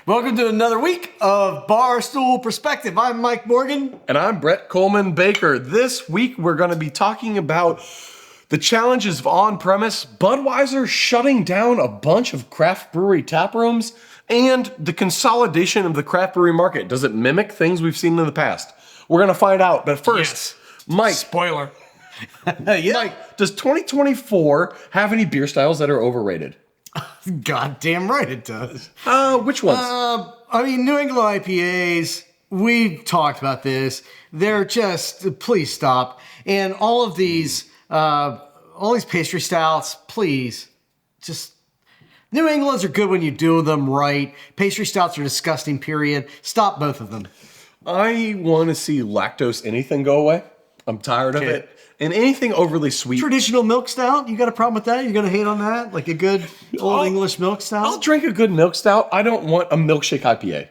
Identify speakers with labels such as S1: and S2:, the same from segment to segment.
S1: Welcome to another week of Barstool Perspective. I'm Mike Morgan.
S2: And I'm Brett Coleman Baker. This week we're going to be talking about the challenges of on-premise, Budweiser shutting down a bunch of craft brewery taprooms, and the consolidation of the craft brewery market. Does it mimic things we've seen in the past? We're going to find out. But first, Mike.
S1: Spoiler.
S2: Mike, does 2024 have any beer styles that are overrated?
S1: Goddamn right it does.
S2: Which ones?
S1: New England IPAs, we've talked about this. They're just, please stop. And all these pastry stouts, please, just, New Englands are good when you do them right. Pastry stouts are disgusting, period. Stop both of them.
S2: I want to see lactose anything go away. I'm tired of it. And anything overly sweet.
S1: Traditional milk stout, you got a problem with that? You're going to hate on that? Like a good old English milk stout?
S2: I'll drink a good milk stout. I don't want a milkshake IPA.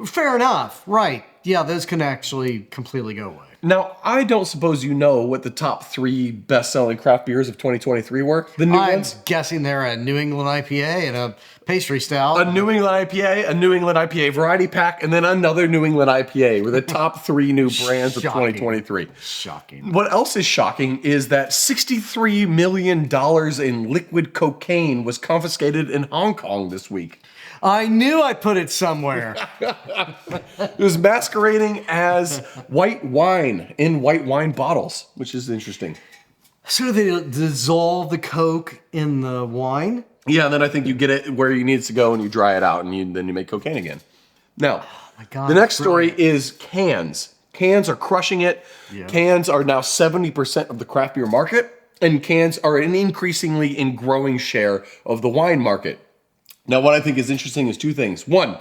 S1: Fair enough. Right. Yeah, those can actually completely go away.
S2: Now, I don't suppose you know what the top 3 best-selling craft beers of 2023 were? The new ones?
S1: I'm guessing they're a New England IPA and a pastry stout.
S2: A New England IPA, a New England IPA variety pack, and then another New England IPA were the top 3 new brands of 2023.
S1: Shocking.
S2: What else is shocking is that $63 million in liquid cocaine was confiscated in Hong Kong this week.
S1: I knew I put it somewhere.
S2: It was masquerading as white wine in white wine bottles, which is interesting.
S1: So they dissolve the Coke in the wine?
S2: Yeah, and then I think you get it where you need it to go and you dry it out and then you make cocaine again. Now, the next story is cans. Cans are crushing it. Yeah. Cans are now 70% of the craft beer market, and cans are an increasingly and growing share of the wine market. Now, what I think is interesting is 2 things. 1,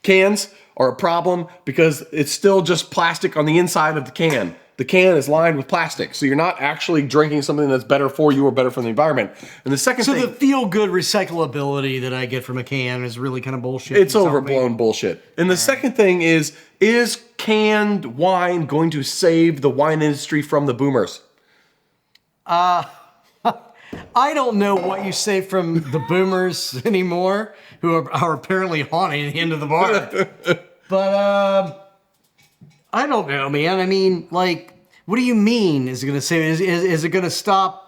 S2: cans are a problem because it's still just plastic on the inside of the can. The can is lined with plastic, so you're not actually drinking something that's better for you or better for the environment. And the second thing...
S1: So the feel-good recyclability that I get from a can is really kind of bullshit.
S2: It's overblown bullshit. And the second thing is canned wine going to save the wine industry from the boomers?
S1: I don't know what you say from the boomers anymore, who are apparently haunting the end of the bar. But I don't know, man. I mean, like, what do you mean? Is it going to say? Is it going to stop?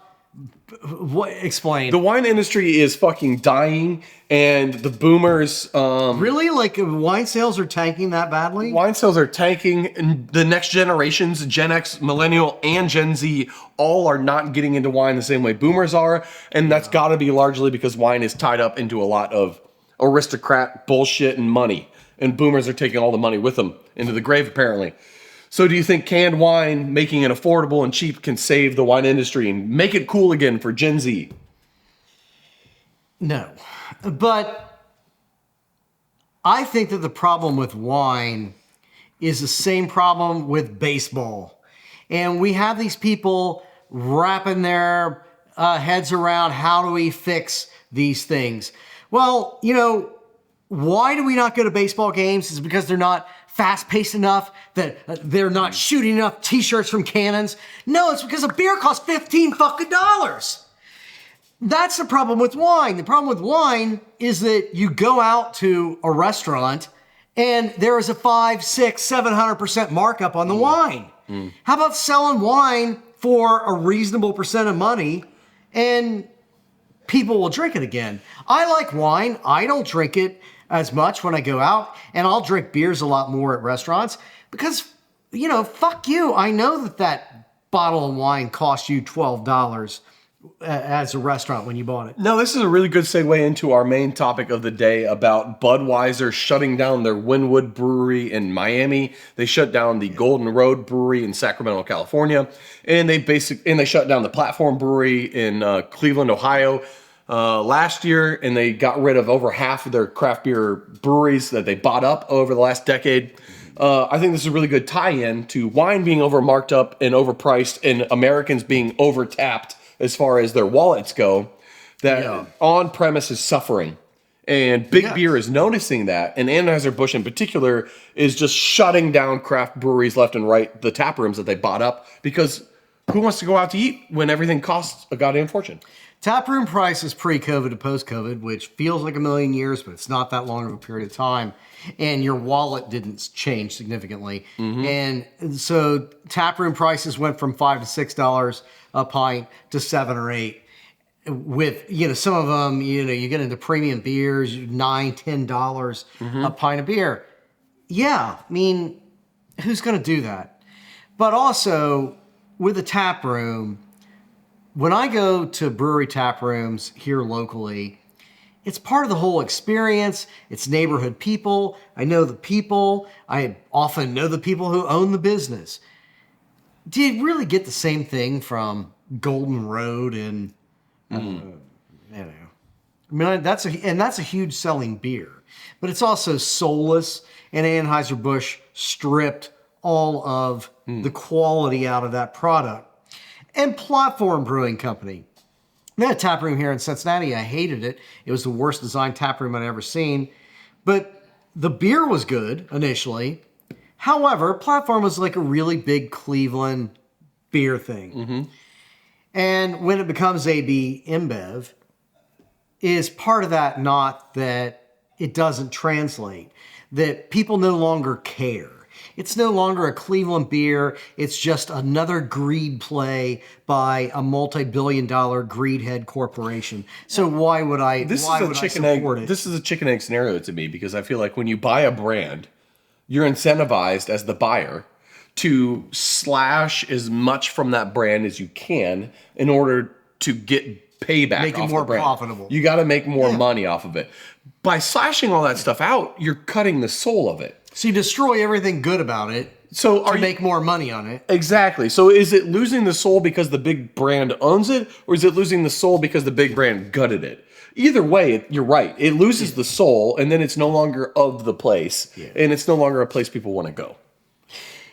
S1: What? Explain.
S2: The wine industry is fucking dying, and the boomers.
S1: Really? Like, wine sales are tanking that badly?
S2: Wine sales are tanking, and the next generations, Gen X, Millennial, and Gen Z, all are not getting into wine the same way boomers are, and that's got to be largely because wine is tied up into a lot of aristocrat bullshit and money, and boomers are taking all the money with them into the grave, apparently. So do you think canned wine, making it affordable and cheap, can save the wine industry and make it cool again for Gen Z?
S1: No. But I think that the problem with wine is the same problem with baseball. And we have these people wrapping their heads around how do we fix these things. Well, why do we not go to baseball games? It's because they're not fast-paced enough, that they're not shooting enough t-shirts from cannons. No, it's because a beer costs $15 fucking dollars. That's the problem with wine. The problem with wine is that you go out to a restaurant and there is a 5, 6, 700% markup on the wine. How about selling wine for a reasonable percent of money and people will drink it again? I like wine. I don't drink it as much when I go out, and I'll drink beers a lot more at restaurants because, fuck you. I know that bottle of wine cost you $12 as a restaurant when you bought it.
S2: Now, this is a really good segue into our main topic of the day about Budweiser shutting down their Wynwood Brewery in Miami. They shut down the Golden Road Brewery in Sacramento, California, and they shut down the Platform Brewery in Cleveland, Ohio. Last year, and they got rid of over half of their craft beer breweries that they bought up over the last decade. I think this is a really good tie-in to wine being overmarked up and overpriced and Americans being overtapped as far as their wallets go, that on-premise is suffering. And Big Beer is noticing that, and Anheuser-Busch in particular is just shutting down craft breweries left and right, the taprooms that they bought up, because who wants to go out to eat when everything costs a goddamn fortune?
S1: Taproom prices pre-COVID to post-COVID, which feels like a million years, but it's not that long of a period of time. And your wallet didn't change significantly. And so taproom prices went from $5 to $6 a pint to $7 or $8. With, some of them, you get into premium beers, $9, $10 a pint of beer. Yeah, I mean, who's going to do that? But also, with a tap room, when I go to brewery tap rooms here locally, it's part of the whole experience. It's neighborhood people. I know the people. I often know the people who own the business. Do you really get the same thing from Golden Road and, I don't know. I mean, that's a huge selling beer. But it's also soulless, and Anheuser-Busch stripped all of the quality out of that product. And Platform Brewing Company. They had a tap room here in Cincinnati. I hated it. It was the worst designed tap room I'd ever seen. But the beer was good initially. However, Platform was like a really big Cleveland beer thing. And when it becomes AB InBev, is part of that not that it doesn't translate, that people no longer care. It's no longer a Cleveland beer. It's just another greed play by a multi-billion-dollar greedhead corporation. So why would I?
S2: This
S1: why
S2: is a
S1: would
S2: chicken
S1: I
S2: egg.
S1: support it?
S2: This is a chicken egg scenario to me because I feel like when you buy a brand, you're incentivized as the buyer to slash as much from that brand as you can in order to get payback.
S1: Make it
S2: off
S1: more
S2: the brand.
S1: profitable.
S2: You got to make more money off of it. By slashing all that stuff out, you're cutting the soul of it.
S1: So you destroy everything good about it
S2: So
S1: to make more money on it.
S2: Exactly. So is it losing the soul because the big brand owns it, or is it losing the soul because the big brand gutted it? Either way, you're right. It loses the soul, and then it's no longer of the place, and it's no longer a place people want to go.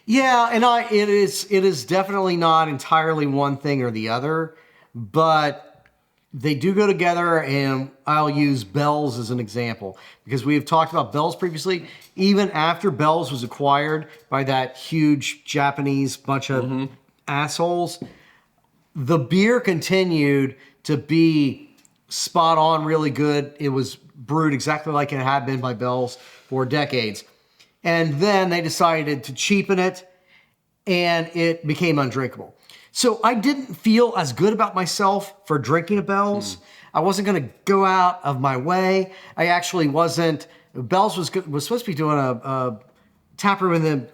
S1: Yeah, and it is definitely not entirely one thing or the other, but they do go together, and I'll use Bell's as an example because we've talked about Bell's previously. Even after Bell's was acquired by that huge Japanese bunch of assholes, the beer continued to be spot on, really good. It was brewed exactly like it had been by Bell's for decades. And then they decided to cheapen it, and it became undrinkable. So I didn't feel as good about myself for drinking a Bell's. I wasn't going to go out of my way. I actually wasn't. Bell's was supposed to be doing a tap room in the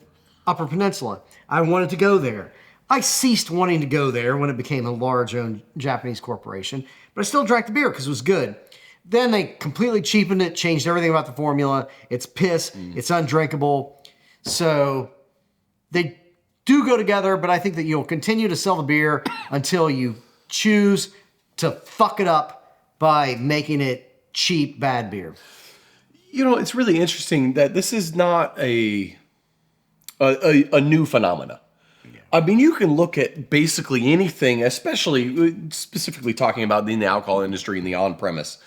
S1: Upper Peninsula. I wanted to go there. I ceased wanting to go there when it became a large-owned Japanese corporation, but I still drank the beer because it was good. Then they completely cheapened it, changed everything about the formula. It's piss. It's undrinkable. So they do go together, but I think that you'll continue to sell the beer until you choose to fuck it up by making it cheap, bad beer.
S2: You know, it's really interesting that this is not a new phenomena. I mean, you can look at basically anything, especially specifically talking about in the alcohol industry and the on-premise.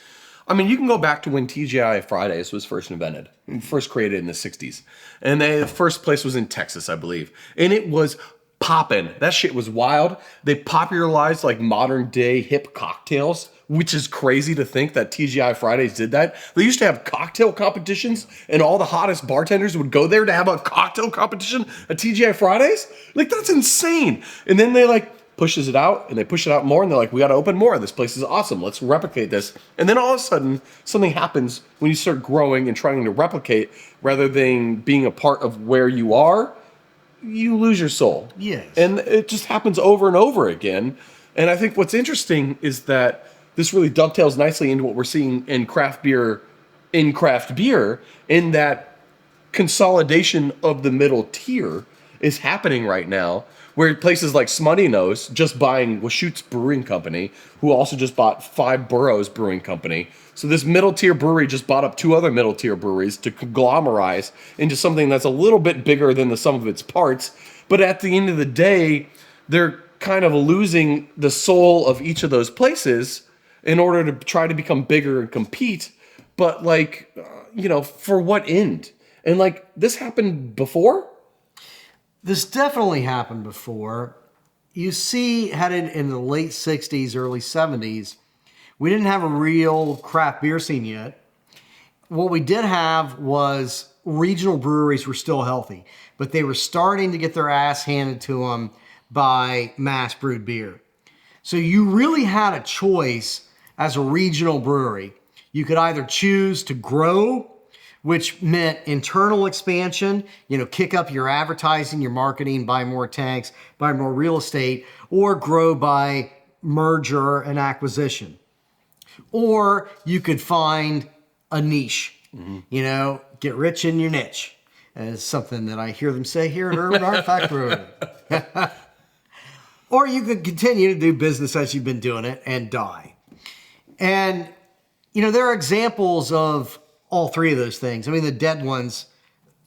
S2: I mean, you can go back to when TGI Fridays was first invented, first created in the 60s. And the first place was in Texas, I believe. And it was popping. That shit was wild. They popularized like modern day hip cocktails, which is crazy to think that TGI Fridays did that. They used to have cocktail competitions and all the hottest bartenders would go there to have a cocktail competition at TGI Fridays. Like, that's insane. And then they pushes it out and they push it out more and they're like, we got to open more. This place is awesome. Let's replicate this. And then all of a sudden something happens when you start growing and trying to replicate rather than being a part of where you are. You lose your soul.
S1: Yes.
S2: And it just happens over and over again. And I think what's interesting is that this really dovetails nicely into what we're seeing in craft beer, in that consolidation of the middle tier is happening right now, where places like Smutty Nose just buying Washoot's Brewing Company, who also just bought Five Boroughs Brewing Company. So this middle tier brewery just bought up two other middle tier breweries to conglomerize into something that's a little bit bigger than the sum of its parts. But at the end of the day, they're kind of losing the soul of each of those places in order to try to become bigger and compete. But for what end? And this happened before?
S1: This definitely happened before. You see, headed in the late 60s, early 70s, We didn't have a real craft beer scene yet. What we did have was regional breweries were still healthy, but they were starting to get their ass handed to them by mass brewed beer. So you really had a choice as a regional brewery. You could either choose to grow, which meant internal expansion, kick up your advertising, your marketing, buy more tanks, buy more real estate, or grow by merger and acquisition. Or you could find a niche, get rich in your niche. It's something that I hear them say here at Urban Artifact Brewing. Or you could continue to do business as you've been doing it and die. And, there are examples of all three of those things. I mean, the dead ones,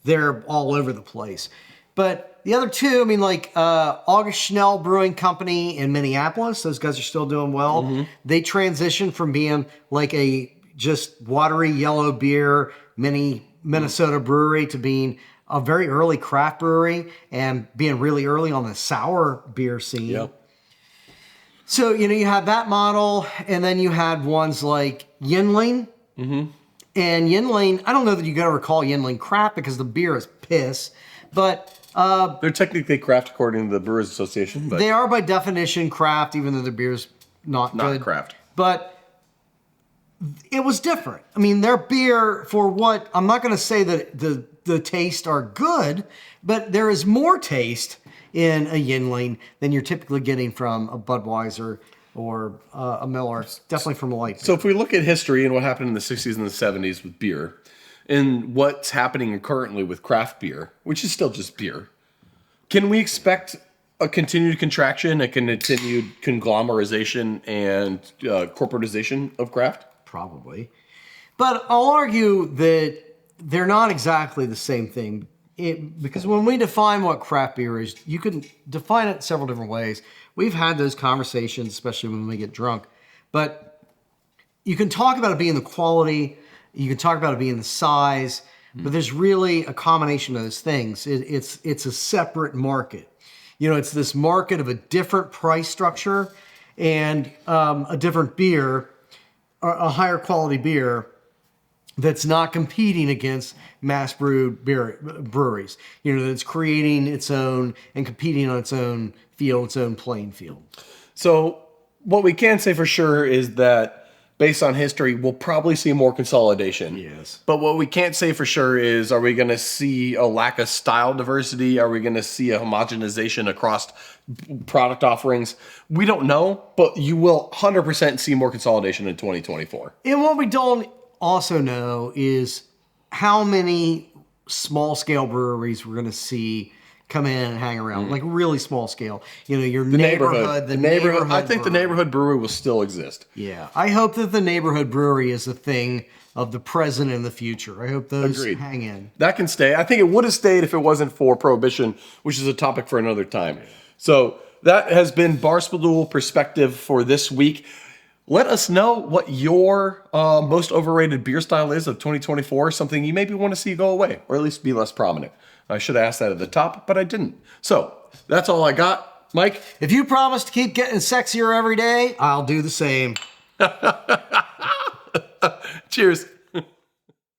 S1: they're all over the place. But the other two, August Schnell Brewing Company in Minneapolis, those guys are still doing well. Mm-hmm. They transitioned from being like a just watery yellow beer Minnesota brewery to being a very early craft brewery and being really early on the sour beer scene. Yep. So, you had that model, and then you had ones like Yuengling. Mm-hmm. And Yuengling, I don't know that you got to recall Yuengling craft because the beer is piss, but...
S2: they're technically craft according to the Brewers Association. But
S1: they are by definition craft, even though their beer's not good.
S2: Not craft.
S1: But it was different. I mean, their beer, for what... I'm not going to say that the tastes are good, but there is more taste in a Yuengling than you're typically getting from a Budweiser or a Miller. Definitely from a light beer.
S2: So if we look at history and what happened in the 60s and the 70s with beer, and what's happening currently with craft beer, which is still just beer, can we expect a continued contraction, a continued conglomerization and corporatization of craft?
S1: Probably. But I'll argue that they're not exactly the same thing. Because when we define what craft beer is, you can define it several different ways. We've had those conversations, especially when we get drunk. But you can talk about it being the quality, you can talk about it being the size, but there's really a combination of those things. It's a separate market. It's this market of a different price structure and a different beer, a higher quality beer that's not competing against mass brewed breweries. That's creating its own and competing on its own field, its own playing field.
S2: So what we can say for sure is that based on history, we'll probably see more consolidation.
S1: Yes.
S2: But what we can't say for sure is, are we going to see a lack of style diversity? Are we going to see a homogenization across product offerings? We don't know, but you will 100% see more consolidation in 2024.
S1: And what we don't also know is how many small scale breweries we're going to see come in and hang around, like really small scale. Your neighborhood.
S2: I think the neighborhood brewery will still exist.
S1: Yeah. I hope that the neighborhood brewery is a thing of the present and the future. I hope those hang in.
S2: That can stay. I think it would have stayed if it wasn't for Prohibition, which is a topic for another time. So that has been Barstool Perspective for this week. Let us know what your most overrated beer style is of 2024, something you maybe want to see go away, or at least be less prominent. I should have asked that at the top, but I didn't. So that's all I got. Mike?
S1: If you promise to keep getting sexier every day, I'll do the same.
S2: Cheers.